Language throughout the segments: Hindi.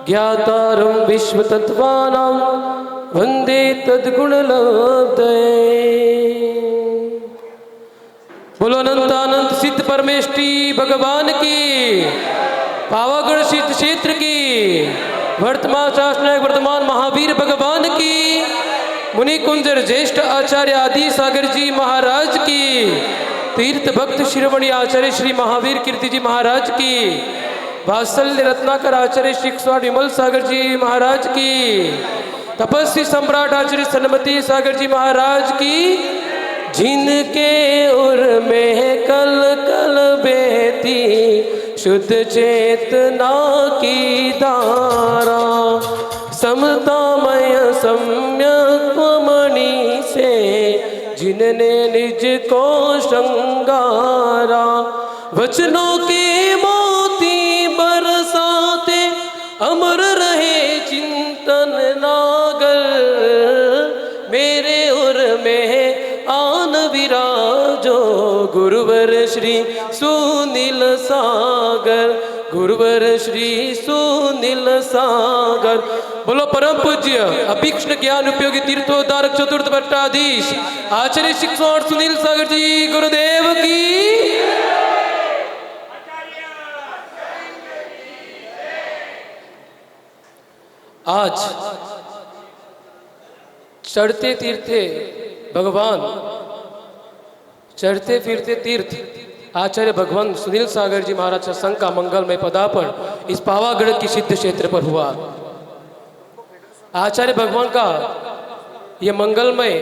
ज्ञातारं विश्वतत्त्वानां वन्दे तद्गुणलब्धये। बोलो अनंतानंत सिद्ध परमेष्टि भगवान की, पावागढ़ सिद्ध क्षेत्र की, वर्तमान शासनायक वर्तमान महावीर भगवान की, मुनि कुंजर ज्येष्ठ आचार्य आदि सागर जी महाराज की, तीर्थ भक्त शिरोमणि आचार्य श्री महावीर कीर्ति जी महाराज की, वात्सल्य रत्नाकर आचार्य श्री स्वामी विमल सागर जी महाराज की, तपस्वी सम्राट आचार्य सन्मति सागर जी महाराज की, जिनके उर में कल कल बहती शुद्ध चेतना की धारा, समतामय सम्यक मणि से जिनने निज को श्रृंगारा, वचनों के मोती बरसाते अमर रहे चिंतन नागर, मेरे उर में आन विराजो गुरुवर श्री सुनील सागर, गुरुवर श्री सुनील सागर। बोलो परम पूज्य अभीक्ष्ण ज्ञान उपयोगी तीर्थोद्धारक चतुर्थ भट्टाधीश आचार्य शिक्षण सुनील सागर जी गुरुदेव की। आज चढ़ते तीर्थे भगवान, चढ़ते फिरते तीर्थ आचार्य भगवान सुनील सागर जी महाराज सत्संग का मंगलमय पदार्पण इस पावागढ़ की सिद्ध क्षेत्र पर हुआ। आचार्य भगवान का ये मंगलमय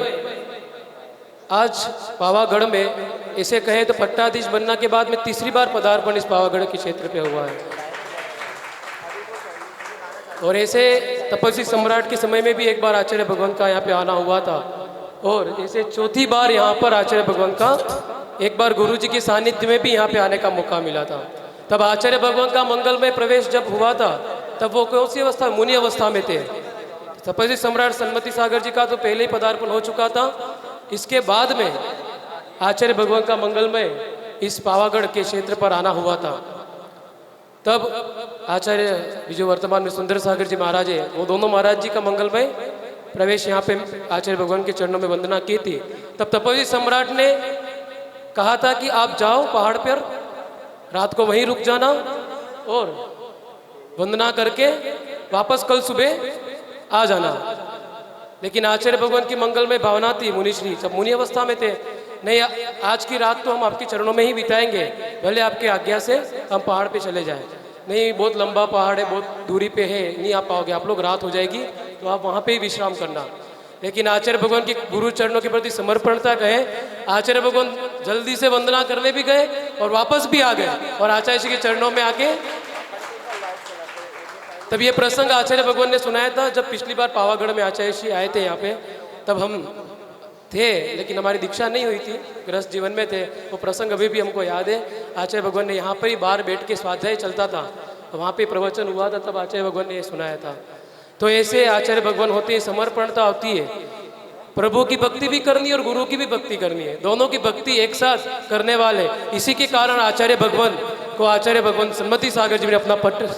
आज पावागढ़ में, इसे कहें तो पट्टाधीश बनना के बाद में तीसरी बार पदार्पण इस पावागढ़ के क्षेत्र पे हुआ है। और ऐसे तपस्वी सम्राट के समय में भी एक बार आचार्य भगवान का यहाँ पे आना हुआ था, और ऐसे चौथी बार यहाँ पर आचार्य भगवान का एक बार गुरु जी के सानिध्य में भी यहाँ पे आने का मौका मिला था। तब आचार्य भगवान का मंगलमय प्रवेश जब हुआ था तब वो कौन सी अवस्था, मुनि अवस्था में थे। तपस्वी सम्राट सन्मति सागर जी का तो पहले ही पदार्पण हो चुका था। इसके बाद में आचार्य भगवान का मंगलमय इस पावागढ़ के क्षेत्र पर आना हुआ था। तब आचार्य जो वर्तमान में सुंदर सागर जी महाराज है, वो दोनों महाराज जी का मंगलमय प्रवेश यहाँ पे आचार्य भगवान के चरणों में वंदना की थी। तब तपस्वी सम्राट ने कहा था कि आप जाओ पहाड़ पर, रात को वहीं रुक जाना और वंदना करके वापस कल सुबह आ जाना। लेकिन आचार्य भगवान की मंगलमय भावना थी, मुनिश्री सब मुनि अवस्था में थे, नहीं आज की रात तो हम आपके चरणों में ही बिताएंगे, भले आपके आज्ञा से हम पहाड़ पे चले जाएं। नहीं बहुत लंबा पहाड़ है, बहुत दूरी पे है, नहीं आ पाओगे आप लोग, रात हो जाएगी, तो आप वहाँ पे ही विश्राम करना। लेकिन आचार्य भगवान के गुरु चरणों के प्रति समर्पणता कहे, आचार्य भगवान जल्दी से वंदना करने भी गए और वापस भी आ गए और आचार्य जी के चरणों में आके तब ये प्रसंग आचार्य भगवान ने सुनाया था। जब पिछली बार पावागढ़ में आचार्य जी आए थे यहाँ पे, तब हम थे लेकिन हमारी दीक्षा नहीं हुई थी, गृहस्थ जीवन में थे। वो प्रसंग अभी भी हमको याद है। आचार्य भगवान ने यहाँ पर ही बाहर बैठ के स्वाध्याय चलता था, तो वहाँ पे प्रवचन हुआ था, तब आचार्य भगवान ने ये सुनाया था। तो ऐसे आचार्य भगवान होते हैं, समर्पणता होती है, प्रभु की भक्ति भी करनी है और गुरु की भी भक्ति करनी है, दोनों की भक्ति एक साथ करने वाले। इसी के कारण आचार्य भगवान को आचार्य भगवान सन्मति सागर जी ने अपना पट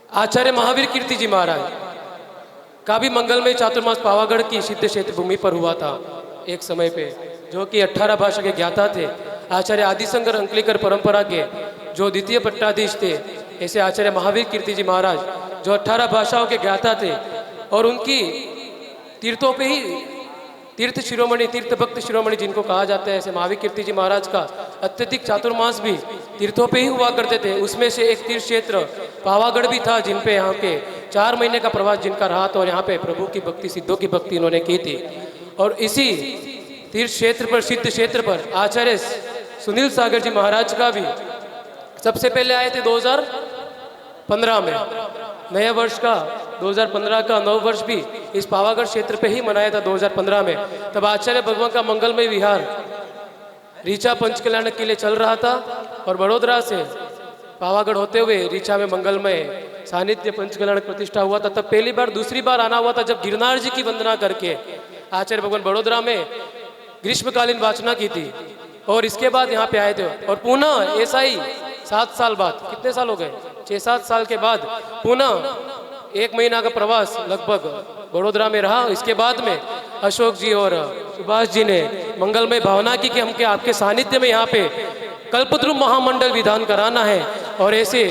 आचार्य महावीर कीर्ति जी महाराज का भी मंगलमय चातुर्मास पावागढ़ की सिद्ध क्षेत्र भूमि पर हुआ था एक समय पे, जो कि 18 भाषा के ज्ञाता थे। आचार्य आदिशंकर अंकलेकर परंपरा के जो द्वितीय पट्टाधीश थे, ऐसे आचार्य महावीर कीर्ति जी महाराज जो 18 भाषाओं के ज्ञाता थे, और उनकी तीर्थों पे ही तीर्थ शिरोमणि, तीर्थ भक्त शिरोमणि जिनको कहा जाता है, ऐसे महावीर कीर्ति जी महाराज का अत्यधिक चातुर्मास भी तीर्थों पे ही हुआ करते थे। उसमें से एक तीर्थ क्षेत्र पावागढ़ भी था, जिन पे यहाँ के 4 महीने का प्रवास जिनका रहा था, और यहाँ पे प्रभु की भक्ति, सिद्धों की भक्ति इन्होंने की थी। और इसी तीर्थ क्षेत्र पर, सिद्ध क्षेत्र पर आचार्य सुनील सागर जी महाराज का भी सबसे पहले आए थे 2015 में, नया वर्ष का 2015 का नव वर्ष भी इस पावागढ़ क्षेत्र पे ही मनाया था 2015 में। तब आचार्य भगवान का मंगलमय विहार रीचा पंचकल्याण के लिए चल रहा था, और बड़ोदरा से पावागढ़ होते हुए रीचा में मंगलमय सानिध्य पंचकल्याण प्रतिष्ठा हुआ था। तब पहली बार, दूसरी बार आना हुआ था जब गिरनार जी की वंदना करके आचार्य भगवान बड़ोदरा में ग्रीष्मकालीन वाचना की थी, और इसके बाद यहाँ पे आए थे। और पुनः ऐसा ही 7 साल बाद, कितने साल हो गए, 6-7 साल के बाद पुनः 1 महीना का प्रवास लगभग बड़ोदरा में रहा। इसके बाद में अशोक जी और सुभाष जी ने मंगलमय भावना की कि हमके आपके सानिध्य में यहाँ पे कल्पद्रुम महामंडल विधान कराना है, और ऐसे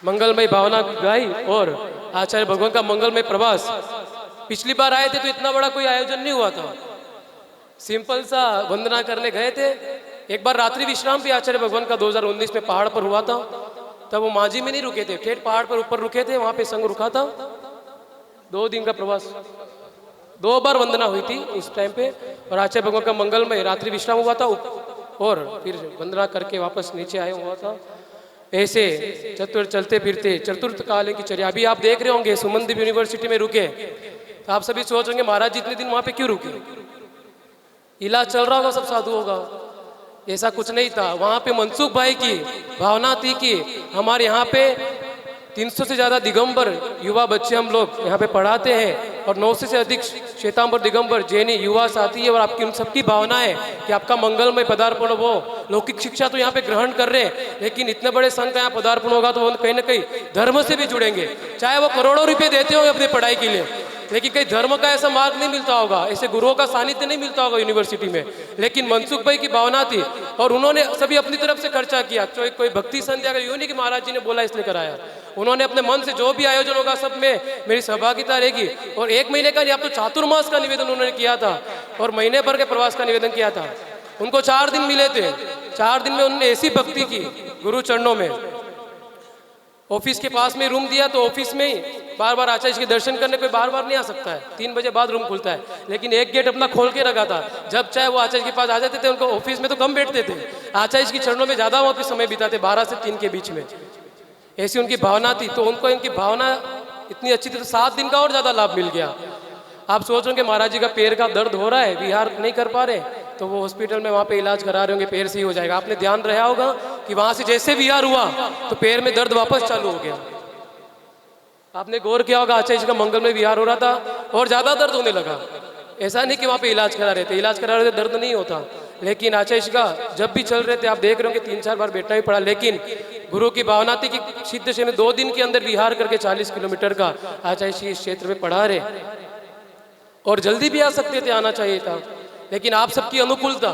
मंगलमय भावना गाई और आचार्य भगवान का मंगलमय प्रवास। पिछली बार आए थे तो इतना बड़ा कोई आयोजन नहीं हुआ था, सिंपल सा वंदना करने गए थे। एक बार रात्रि विश्राम भी आचार्य भगवान का 2019 में पहाड़ पर हुआ था, तब वो मांझी में नहीं रुके थे, ठेठ पहाड़ पर ऊपर रुके थे, वहां पे संघ रुका था। 2 दिन का प्रवास, 2 बार वंदना हुई थी उस टाइम पे, और आचार्य भगवान का मंगलमय रात्रि विश्राम हुआ था और फिर वंदना करके वापस नीचे आए हुआ था। ऐसे चतुर चलते फिरते चतुर्थ काल की चर्या। अभी आप देख रहे होंगे सुमनदीप यूनिवर्सिटी में रुके, तो आप सभी सोच होंगे महाराज जी इतने दिन वहां पे क्यों रुके, इलाज चल रहा होगा सब साधुओं का। ऐसा कुछ नहीं था, वहां पे मनसुख भाई की भावना थी कि हमारे यहाँ पे 300 से ज्यादा दिगंबर युवा बच्चे हम लोग यहाँ पे पढ़ाते हैं, और 900 से अधिक श्वेतांबर दिगंबर जैनी युवा साथी है, और आपकी उन सबकी भावना है कि आपका मंगलमय पदार्पण हो। लौकिक शिक्षा तो यहाँ पे ग्रहण कर रहे हैं, लेकिन इतने बड़े संघ का यहाँ पदार्पण होगा तो वो कहीं ना कहीं धर्म से भी जुड़ेंगे, चाहे वो करोड़ों रुपए देते हो अपनी पढ़ाई के लिए, लेकिन कहीं धर्म का ऐसा मार्ग नहीं मिलता होगा, ऐसे गुरुओं का सानिध्य नहीं मिलता होगा यूनिवर्सिटी में। लेकिन मनसुख भाई की भावना थी और उन्होंने सभी अपनी तरफ से खर्चा किया। कोई भक्ति संध्या का यूं नहीं कि महाराज जी ने बोला इसलिए कराया, उन्होंने अपने मन से जो भी आयोजन होगा सब में मेरी सहभागिता रहेगी। और 1 महीने का नहीं, आप तो चातुर्मास का निवेदन उन्होंने किया था और महीने भर के प्रवास का निवेदन किया था। उनको 4 दिन मिले थे, 4 दिन में उन्होंने ऐसी भक्ति की गुरु चरणों में। ऑफिस के पास में रूम दिया, तो ऑफिस में ही बार बार आचार्य के दर्शन करने कोई बार बार नहीं आ सकता है, 3 बजे बाद रूम खुलता है, लेकिन एक गेट अपना खोल के रखा था। जब चाहे वो आचार्य के पास आ जाते थे, उनको ऑफिस में तो कम बैठते थे, आचार्य की चरणों में ज्यादा वहाँ पे समय बिताते, 12 से 3 के बीच में। ऐसी उनकी भावना थी, तो उनको इनकी भावना इतनी अच्छी थी, तो 7 दिन का और ज्यादा लाभ मिल गया। आप सोच रहे महाराज जी का पैर का दर्द हो रहा है, विहार नहीं कर पा रहे, तो वो हॉस्पिटल में वहाँ पे इलाज करा रहे होंगे, पैर से ही हो जाएगा। आपने ध्यान रहा होगा कि वहां से जैसे विहार हुआ तो पैर में दर्द वापस चालू हो गया। आपने गौर किया होगा, आचार्य जी का मंगल में विहार हो रहा था और ज्यादा दर्द होने लगा। ऐसा नहीं कि वहाँ पे इलाज करा रहे थे, इलाज करा रहे थे दर्द नहीं होता, लेकिन आचार्य जी का जब भी चल रहे थे, आप देख रहे होंगे 3-4 बार बैठना भी पड़ा। लेकिन गुरु की भावना थी कि सिद्ध से में 2 दिन के अंदर विहार करके 40 किलोमीटर का आचार्य जी इस क्षेत्र में पढ़ा रहे, और जल्दी भी आ सकते थे, आना चाहिए था, लेकिन आप सबकी अनुकूलता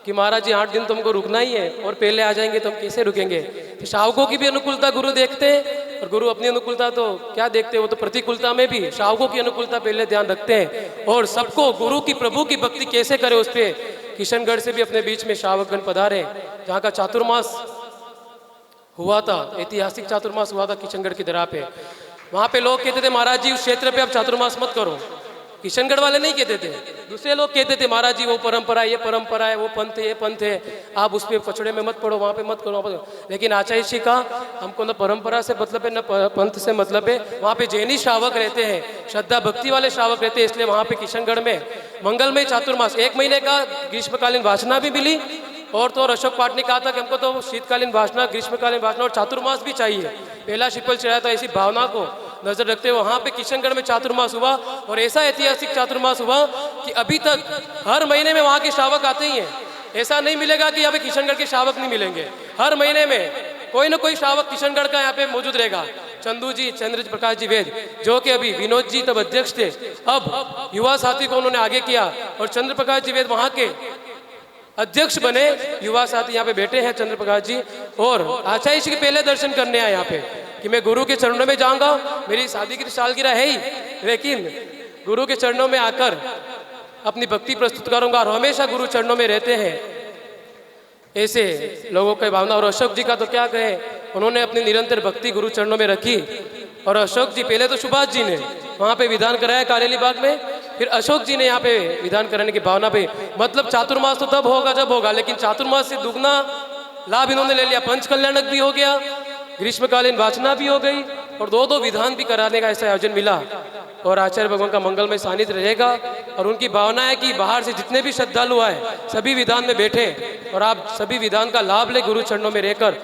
कि महाराज जी 8 दिन तुमको रुकना ही है और पहले आ जाएंगे तो हम कैसे रुकेंगे। तो शावकों की भी अनुकूलता गुरु देखते हैं, और गुरु अपनी अनुकूलता तो क्या देखते हैं, वो तो प्रतिकूलता में भी शावकों की अनुकूलता पहले ध्यान रखते हैं। और सबको गुरु की प्रभु की भक्ति कैसे करे उस पर किशनगढ़ से भी अपने बीच में शावकगण पधारे, जहाँ का चातुर्मास हुआ था, ऐतिहासिक चातुर्मास हुआ था किशनगढ़ की दरा पे। वहाँ पे लोग कहते थे महाराज जी उस क्षेत्र पे आप चातुर्मास मत करो, किशनगढ़ वाले नहीं कहते थे, दूसरे लोग कहते थे महाराज जी वो परंपरा है, ये परंपरा है, वो पंथ है, ये पंथ है, आप उसमें पचड़े में मत पड़ो, वहाँ पे मत करो, लेकिन आचार्य जी का हमको न परंपरा से मतलब है न पंथ से मतलब है। वहाँ पे जैनी श्रावक रहते हैं, श्रद्धा भक्ति वाले श्रावक रहते हैं, इसलिए वहाँ पे किशनगढ़ में मंगलमय चातुर्मास 1 महीने का ग्रीष्मकालीन वासना भी मिली। और तो और अशोक पाठ ने कहा था कि हमको तो शीतकालीन वासना, ग्रीष्मकालीन वासना और चातुर्मास भी चाहिए, पहला शिपल चढ़ाया था। ऐसी भावना को नजर रखते हुए वहाँ पे किशनगढ़ में चातुर्मास हुआ, और ऐसा ऐतिहासिक चातुर्मास हुआ कि अभी तक हर महीने में वहाँ के श्रावक आते ही हैं। ऐसा नहीं मिलेगा कि यहाँ पे किशनगढ़ के श्रावक नहीं मिलेंगे, हर महीने में कोई ना कोई श्रावक किशनगढ़ का यहाँ पे मौजूद रहेगा। चंदू जी, चंद्र प्रकाश जी वेद, जो कि अभी विनोद जी तब अध्यक्ष थे, अब युवा साथी को उन्होंने आगे किया, और चंद्र प्रकाश जी वेद वहाँ के अध्यक्ष बने। युवा साथी यहाँ पे बैठे हैं चंद्र प्रकाश जी, और आचार्य जी के पहले दर्शन करने आए यहाँ पे कि मैं गुरु के चरणों में जाऊंगा। मेरी शादी की सालगिरह है ही, लेकिन गुरु के चरणों में आकर अपनी भक्ति प्रस्तुत करूंगा, और हमेशा गुरु चरणों में रहते हैं ऐसे लोगों की भावना। और अशोक जी का तो क्या कहे, उन्होंने अपनी निरंतर भक्ति गुरु चरणों में रखी। और अशोक जी पहले तो सुभाष जी ने वहाँ पे विधान कराया कारेली बाग में, फिर अशोक जी ने यहाँ पे विधान कराने की भावना पे, मतलब चातुर्मास तो तब होगा जब होगा, लेकिन चातुर्मास से दुगना लाभ इन्होंने ले लिया। पंच कल्याणक भी हो गया, ग्रीष्मकालीन वाचना भी हो गई, और 2-2 विधान भी कराने का ऐसा आयोजन मिला। और आचार्य भगवान का मंगलमय सानिध्य रहेगा, और उनकी भावना है कि बाहर से जितने भी श्रद्धालु आए सभी विधान में बैठे, और आप सभी विधान का लाभ ले गुरु चरणों में रहकर।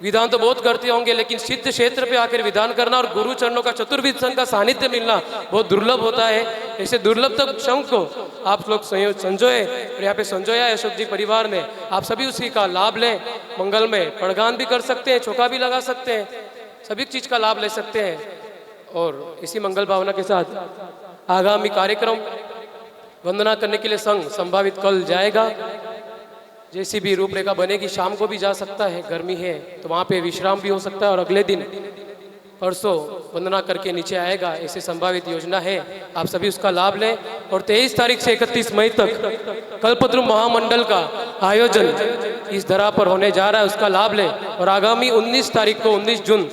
विधान तो बहुत करते होंगे, लेकिन सिद्ध क्षेत्र पे आकर विधान करना और गुरु चरणों का चतुर्विध संघ का सानिध्य मिलना बहुत दुर्लभ होता है। ऐसे दुर्लभ तक संघ को आप लोग संजोए, और यहाँ पे संजोया है अशोक जी परिवार ने। आप सभी उसी का लाभ लें। मंगल में पड़गान भी कर सकते हैं, चौका भी लगा सकते हैं, सभी चीज का लाभ ले सकते हैं। और इसी मंगल भावना के साथ आगामी कार्यक्रम वंदना करने के लिए संघ संभावित कल जाएगा। जैसी भी रूपरेखा बनेगी, शाम को भी जा सकता है, गर्मी है तो वहाँ पे विश्राम भी हो सकता है, और अगले दिन परसों वंदना करके नीचे आएगा, ऐसे संभावित योजना है। आप सभी उसका लाभ लें। और 23 तारीख से 31 मई तक कल्पद्रुम महामंडल का आयोजन इस धरा पर होने जा रहा है, उसका लाभ लें। और आगामी 19 तारीख को 19 जून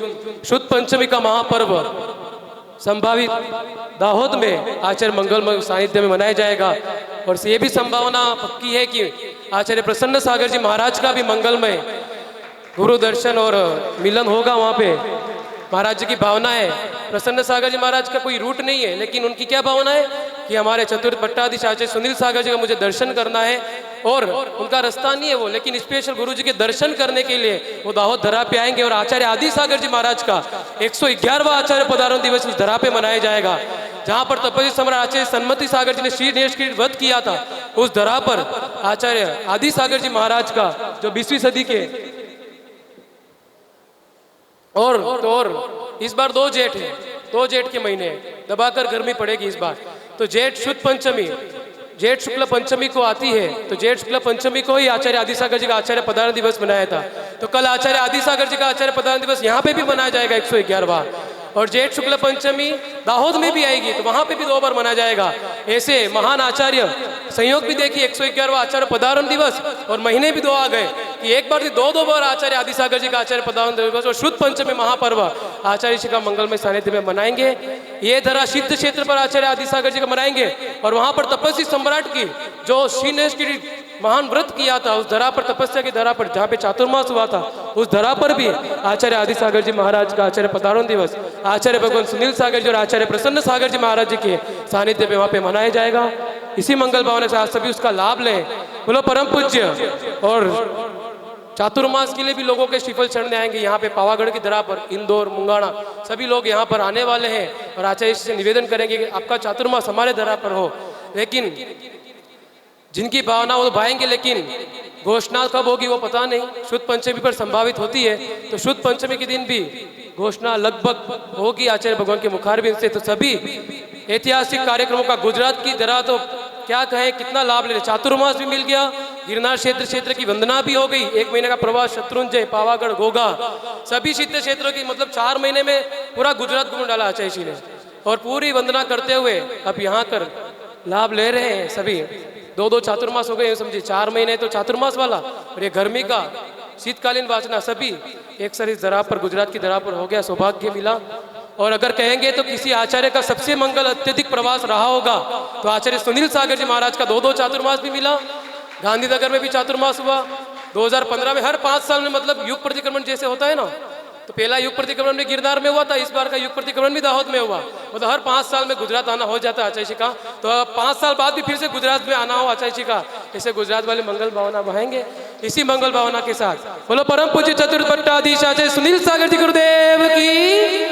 शुद्ध पंचमी का महापर्व संभावित दाहोद में आचार्य मंगलमय सानिध्य में मनाया जाएगा। और ये भी संभावना पक्की है कि आचार्य प्रसन्न सागर जी महाराज का भी मंगलमय गुरु दर्शन और मिलन होगा वहाँ पे। महाराज जी की भावना है, प्रसन्न सागर जी महाराज का कोई रूट नहीं है, लेकिन उनकी क्या भावना है कि हमारे चतुर्थ पट्टाधीश आचार्य सुनील सागर जी का मुझे दर्शन करना है। और उनका रास्ता नहीं है वो, लेकिन स्पेशल गुरु जी के दर्शन करने के लिए वो दाहोद धरा पे आएंगे। और आचार्य आदि सागर जी महाराज का 111वां आचार्य पधारण दिवस उस धरा पे मनाया जाएगा, जहाँ पर तपस्वी सम्राट आचार्य सन्मति सागर जी ने श्री नेश की वध किया था। उस धरा पर आचार्य आदि सागर जी महाराज का जो 20वीं सदी के और इस बार 2 जेठ है, 2 जेठ के महीने दबाकर गर्मी पड़ेगी इस बार। तो जेठ शुद्ध पंचमी, जेठ शुक्ल पंचमी को आती है, तो जेठ शुक्ल पंचमी को ही आचार्य आदि सागर जी का आचार्य पधारण दिवस मनाया था। तो कल आचार्य आदि सागर जी का आचार्य पधारण दिवस यहाँ पे भी मनाया जाएगा 111वां। और जेठ शुक्ल पंचमी दाहोद में भी आएगी, तो वहां पे भी 2 बार मनाया जाएगा। ऐसे महान आचार्य संयोग भी देखिए, 111वां आचार्य पधारण दिवस और महीने भी 2 आ गए कि एक बार 2 बार आचार्य आदि सागर जी का आचार्य पधारण दिवस और शुद्ध पंचमी महापर्व आचार्य जी का मंगलमय सानिध्य में मनाएंगे। ये धरा सिद्ध क्षेत्र पर आचार्य आदि सागर जी का मनाएंगे। और वहां पर तपस्वी सम्राट की जो श्रीनेश की महान व्रत किया था, उस धरा पर, तपस्या की धरा पर जहाँ पे चातुर्मास हुआ था, उस धरा पर भी आचार्य आदि सागर जी महाराज का आचार्य पधारण दिवस आचार्य भगवान सुनील सागर जी और आचार्य प्रसन्न सागर जी महाराज जी के सानिध्य में वहाँ पे मनाया जाएगा। इसी मंगल भावना से आज सभी उसका लाभ लें। बोलो परम पूज्य। और चातुर्मास के लिए भी लोगों के श्रीफल चढ़ने आएंगे यहाँ पे पावागढ़ की धरा पर, इंदौर, मुंगाना सभी लोग यहाँ पर आने वाले हैं। और आचार्य से निवेदन करेंगे कि आपका चातुर्मास हमारे धरा पर हो। लेकिन जिनकी भावना वो भाएंगे, लेकिन घोषणा कब होगी वो पता नहीं। शुद्ध पंचमी पर संभावित होती है, तो शुद्ध पंचमी के दिन भी घोषणा लगभग होगी आचार्य भगवान के मुखारबिंद से। तो सभी ऐतिहासिक कार्यक्रमों का गुजरात की धरा तो क्या कहें, कितना लाभ ले। चातुर्मास भी मिल गया, गिरनार क्षेत्र की वंदना भी हो गई, 1 महीने का प्रवास शत्रुंजय, पावागढ़, गोगा, सभी सिद्ध क्षेत्रों की, मतलब 4 महीने में पूरा गुजरात घूम डाला आचार्य जी ने। और पूरी वंदना करते हुए अब यहाँ कर लाभ ले रहे हैं सभी। 2 चातुर्मास हो गए समझिए, 4 महीने तो चातुर्मास वाला, और ये गर्मी का शीतकालीन वाचना सभी एक सर इस धरा पर, गुजरात की धरा पर हो गया, सौभाग्य मिला। और अगर कहेंगे तो किसी आचार्य का सबसे मंगल अत्यधिक प्रवास रहा होगा तो आचार्य सुनील सागर जी महाराज का 2 चातुर्मास भी मिला। गांधीनगर में भी चातुर्मास हुआ 2015 में। हर 5 साल में, मतलब युग प्रतिक्रमण जैसे होता है ना, तो पहला युग प्रतिक्रमण में गिरनार में हुआ था, इस बार का युग प्रतिक्रमण भी दाहोद में हुआ। मतलब हर 5 साल में गुजरात आना हो जाता है आचार्य जी का। तो 5 साल बाद भी फिर से गुजरात में आना हो आचार्य जी का, ऐसे गुजरात वाले मंगल भावना बहाएंगे। इसी मंगल भावना के साथ बोलो परम पूज्य चतुर्थ पट्टाधीश आचार्य सुनील सागर जी गुरुदेव की।